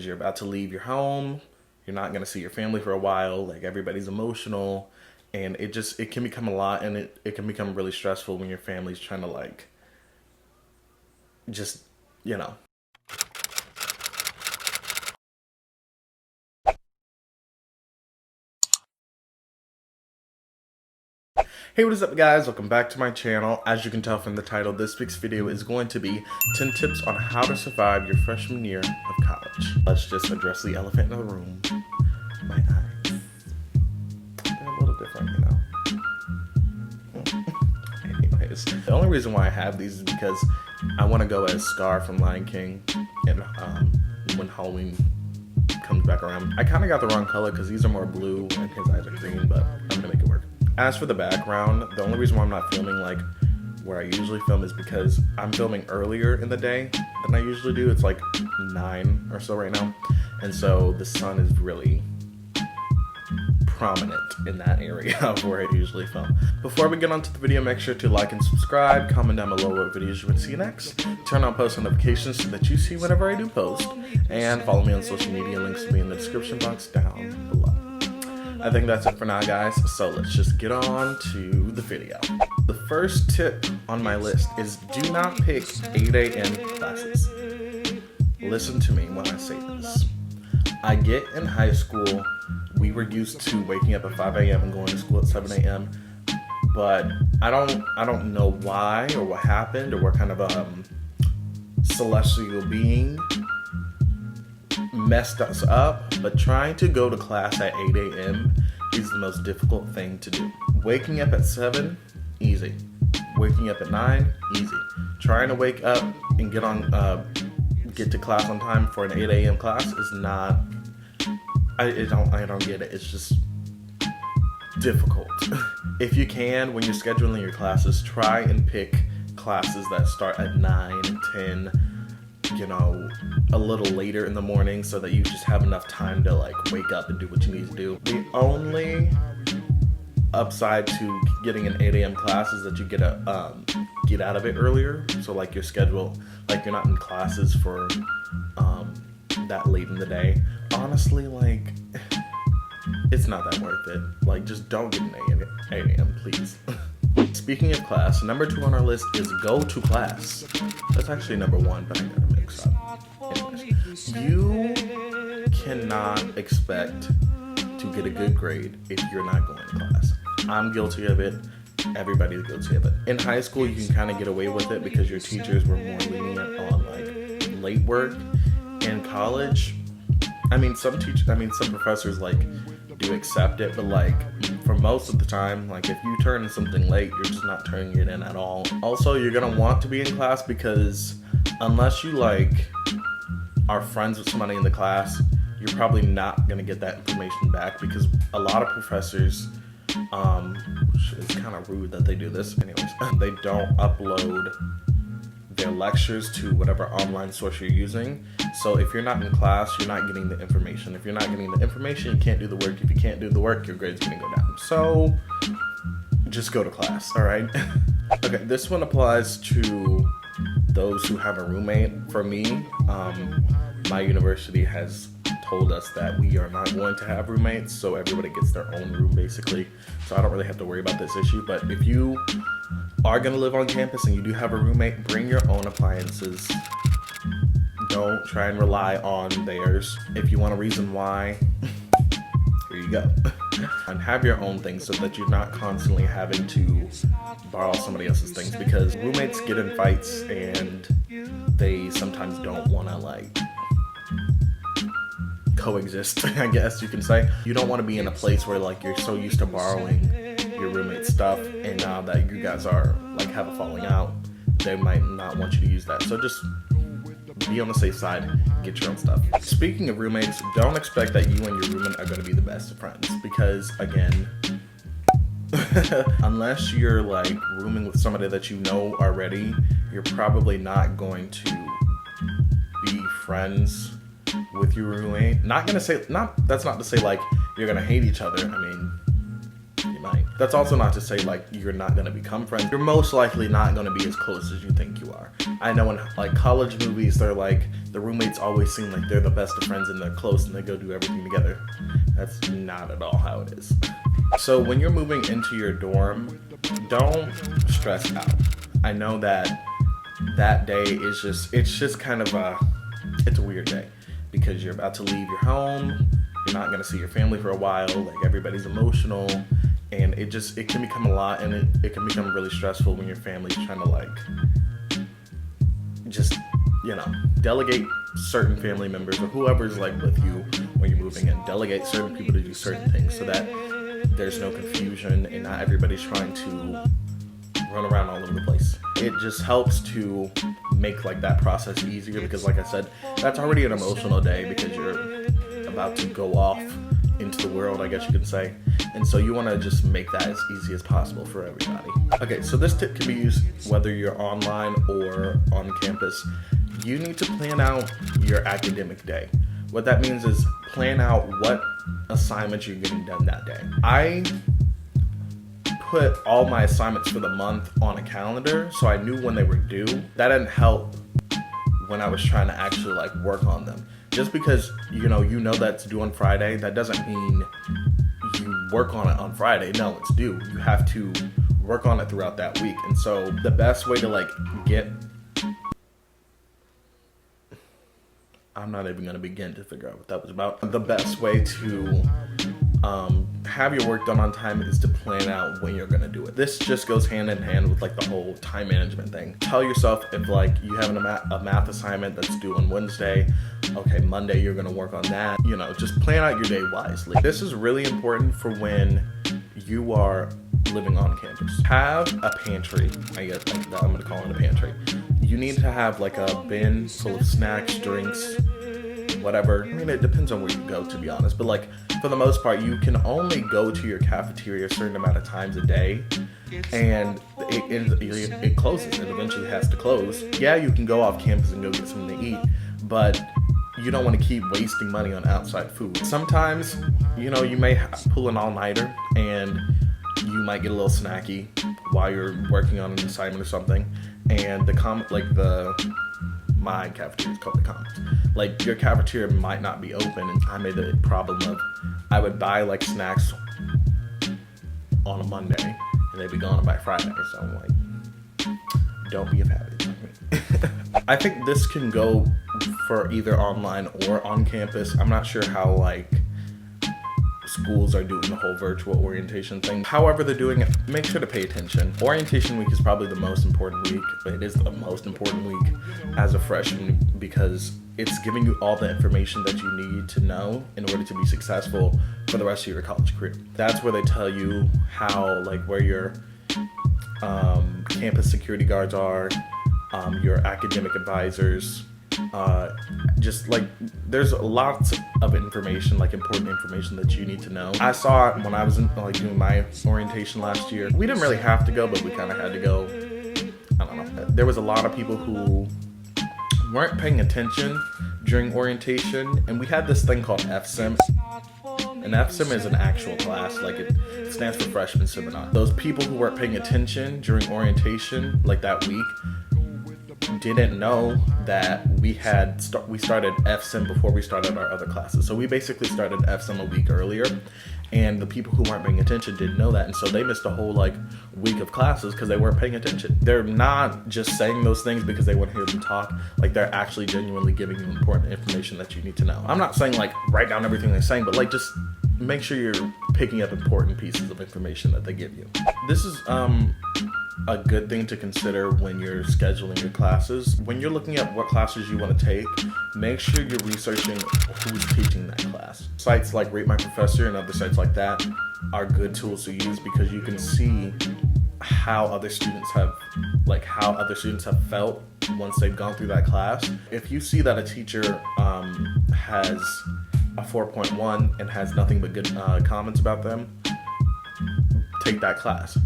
You're about to leave your home. You're not going to see your family for a while. Like, everybody's emotional, and it can become a lot, and it can become really stressful when your family's trying to, like, just, you know. Hey, what is up, guys? Welcome back to my channel. As you can tell from the title, this week's video is going to be 10 tips on how to survive your freshman year of college. Let's just address the elephant in the room. My eyes. They're a little different, you know. Anyways, the only reason why I have these is because I want to go as Scar from Lion King, and when Halloween comes back around. I kind of got the wrong color because these are more blue and his eyes are green, but I'm gonna make it work. As for the background, the only reason why I'm not filming like where I usually film is because I'm filming earlier in the day than I usually do. It's like 9 or so right now, and so the sun is really prominent in that area of where I usually film. Before we get on to the video, make sure to like and subscribe, comment down below what videos you want to see next, turn on post notifications so that you see whenever I do post, and follow me on social media. Links will be in the description box down below. I think that's it for now, guys, so let's just get on to the video. The first tip on my list is do not pick 8 a.m. classes. Listen to me when I say this. I get in high school, we were used to waking up at 5 a.m. and going to school at 7 a.m. But I don't know why or what happened or what kind of celestial being messed us up, but trying to go to class at 8 a.m. is the most difficult thing to do. Waking up at 7, easy. Waking up at 9, easy. Trying to wake up and get to class on time for an 8 a.m. class is not, I don't get it. It's just difficult. If you can, when you're scheduling your classes, try and pick classes that start at 9, 10, you know, a little later in the morning so that you just have enough time to like wake up and do what you need to do. The only upside to getting an 8 a.m. class is that you get out of it earlier. So like your schedule, like you're not in classes for that late in the day. Honestly, like it's not that worth it. Like, just don't get an 8 a.m. please. Speaking of class, number 2 on our list is go to class. That's actually number 1, but I gotta mix up. Anyways, you cannot expect to get a good grade if you're not going to class. I'm guilty of it. Everybody's guilty of it. In high school, you can kind of get away with it because your teachers were more lenient on like late work. In college, some professors like do accept it, but like for most of the time, like if you turn in something late, you're just not turning it in at all. Also, you're gonna want to be in class because unless you like are friends with somebody in the class, you're probably not gonna get that information back because a lot of professors, which is kind of rude that they do this anyways, they don't upload their lectures to whatever online source you're using. So if you're not in class, you're not getting the information. If you're not getting the information, you can't do the work. If you can't do the work, your grade's gonna go down. So just go to class, all right? Okay, this one applies to those who have a roommate. For me, my university has told us that we are not going to have roommates, so everybody gets their own room basically. So I don't really have to worry about this issue, but if you are gonna live on campus and you do have a roommate, bring your own appliances. Don't try and rely on theirs. If you want a reason why, here you go. And have your own things so that you're not constantly having to borrow somebody else's things, because roommates get in fights and they sometimes don't want to like coexist, I guess you can say. You don't want to be in a place where like you're so used to borrowing your roommate's stuff, and now that you guys are like have a falling out, they might not want you to use that. So just be on the safe side, get your own stuff. Speaking of roommates, don't expect that you and your roommate are going to be the best of friends, because again, unless you're like rooming with somebody that you know already, you're probably not going to be friends with your roommate. That's not to say like you're gonna hate each other. I mean, you night. That's also not to say like you're not gonna become friends. You're most likely not gonna be as close as you think you are. I know in like college movies, they're like, the roommates always seem like they're the best of friends and they're close and they go do everything together. That's not at all how it is. So when you're moving into your dorm, don't stress out. I know that day is it's just kind of it's a weird day because you're about to leave your home. You're not gonna see your family for a while. Like everybody's emotional, and it can become a lot, and it can become really stressful when your family's trying to like just, you know, delegate certain family members or whoever's like with you when you're moving in. Delegate certain people to do certain things so that there's no confusion and not everybody's trying to run around all over the place. It just helps to make like that process easier because, like I said, that's already an emotional day because you're about to go off into the world, I guess you could say. And so you want to just make that as easy as possible for everybody. Okay, so this tip can be used whether you're online or on campus. You need to plan out your academic day. What that means is plan out what assignments you're getting done that day. I put all my assignments for the month on a calendar so I knew when they were due. That didn't help when I was trying to actually like work on them. Just because you know that's due on Friday, that doesn't mean you work on it on Friday. No, it's due. You have to work on it throughout that week. And so the best way to like I'm not even going to begin to figure out what that was about. The best way to have your work done on time is to plan out when you're going to do it. This just goes hand in hand with like the whole time management thing. Tell yourself if like you have a math assignment that's due on Wednesday, okay, Monday you're going to work on that. You know, just plan out your day wisely. This is really important for when you are living on campus. Have a pantry. I guess I'm going to call it a pantry. You need to have like a bin full of snacks, drinks, whatever. I mean, it depends on where you go, to be honest. But like, for the most part, you can only go to your cafeteria a certain amount of times a day. And it closes. It eventually has to close. Yeah, you can go off campus and go get something to eat. But you don't want to keep wasting money on outside food. Sometimes, you know, you may pull an all-nighter and you might get a little snacky while you're working on an assignment or something. And my cafeteria is called the Commons. Like, your cafeteria might not be open, and I made the problem of I would buy like snacks on a Monday and they'd be gone by Friday. So I'm like, don't be a habit like me. I think this can go for either online or on campus. I'm not sure how like schools are doing the whole virtual orientation thing. However they're doing it, make sure to pay attention. Orientation week is probably the most important week. It is the most important week as a freshman because it's giving you all the information that you need to know in order to be successful for the rest of your college career. That's where they tell you how, like, where your campus security guards are, your academic advisors, just like there's lots of information, like important information that you need to know. I saw it when I was doing my orientation last year. We didn't really have to go, but we kind of had to go. I don't know. There was a lot of people who weren't paying attention during orientation, and we had this thing called FSIM. And FSIM is an actual class, like it stands for freshman seminar. Those people who weren't paying attention during orientation, like that week, didn't know that we started FSIM before we started our other classes. So we basically started FSIM a week earlier, and the people who weren't paying attention didn't know that, and so they missed a whole like week of classes because they weren't paying attention. They're not just saying those things because they want to hear them talk. Like, they're actually genuinely giving you important information that you need to know. I'm not saying like write down everything they're saying, but like just make sure you're picking up important pieces of information that they give you. This is a good thing to consider when you're scheduling your classes. When you're looking at what classes you want to take, make sure you're researching who's teaching that class. Sites like Rate My Professor and other sites like that are good tools to use because you can see how other students have felt once they've gone through that class. If you see that a teacher has a 4.1 and has nothing but good comments about them, take that class.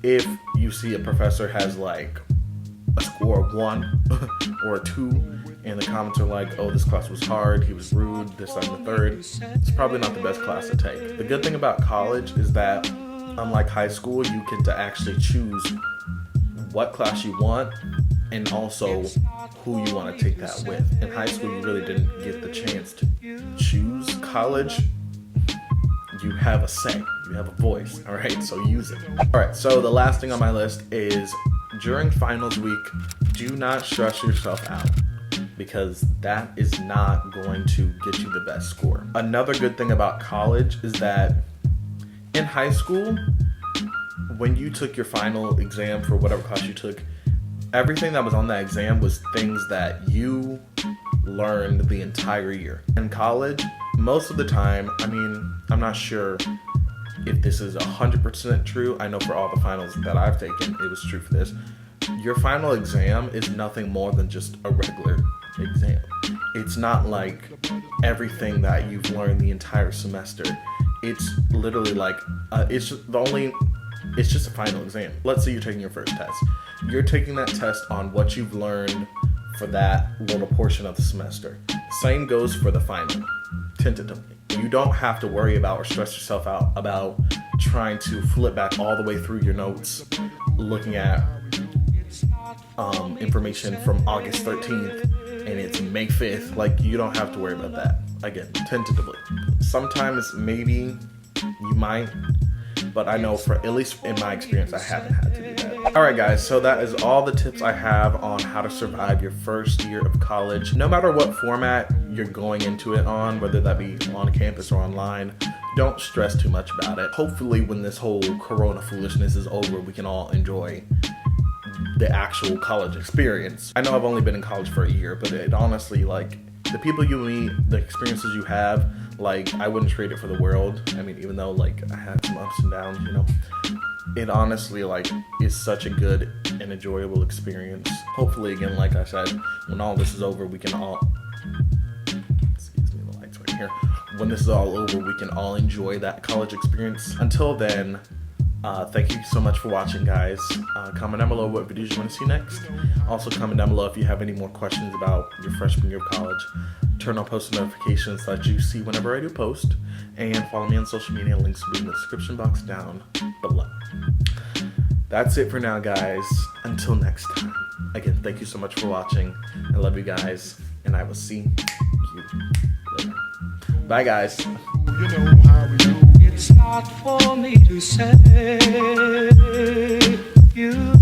If you see a professor has like a score of 1 or a 2 and the comments are like, oh, this class was hard, he was rude, this, that, and the third, it's probably not the best class to take. The good thing about college is that Unlike high school, you get to actually choose what class you want and also who you want to take that with. In high school, you really didn't get the chance to choose. College, you have a say, you have a voice, all right? So use it. All right, so the last thing on my list is during finals week, do not stress yourself out, because that is not going to get you the best score. Another good thing about college is that in high school, when you took your final exam for whatever class you took, everything that was on that exam was things that you learned the entire year. In college, most of the time, I mean, I'm not sure if this is 100% true. I know for all the finals that I've taken, it was true for this. Your final exam is nothing more than just a regular exam. It's not like everything that you've learned the entire semester. It's literally like, it's just a final exam. Let's say you're taking your first test. You're taking that test on what you've learned for that little portion of the semester. Same goes for the final, tentatively. You don't have to worry about or stress yourself out about trying to flip back all the way through your notes, looking at information from August 13th and it's May 5th. Like, you don't have to worry about that. Again, tentatively. Sometimes maybe you might, but I know for, at least in my experience, I haven't had to do that. All right, guys, so that is all the tips I have on how to survive your first year of college. No matter what format you're going into it on, whether that be on campus or online, don't stress too much about it. Hopefully when this whole corona foolishness is over, we can all enjoy the actual college experience. I know I've only been in college for a year, but it honestly, like, the people you meet, the experiences you have, like, I wouldn't trade it for the world. I mean, even though, like, I had some ups and downs, you know, it honestly, like, is such a good and enjoyable experience. Hopefully, again, like I said, when all this is over, we can all, excuse me, the light's right here. When this is all over, we can all enjoy that college experience. Until then, thank you so much for watching, guys. Comment down below what videos you want to see next. Also, comment down below if you have any more questions about your freshman year of college. Turn on post notifications so that you see whenever I do post. And follow me on social media. Links will be in the description box down below. That's it for now, guys. Until next time. Again, thank you so much for watching. I love you guys. And I will see you later. Bye, guys. You know how we do. It's not for me to say you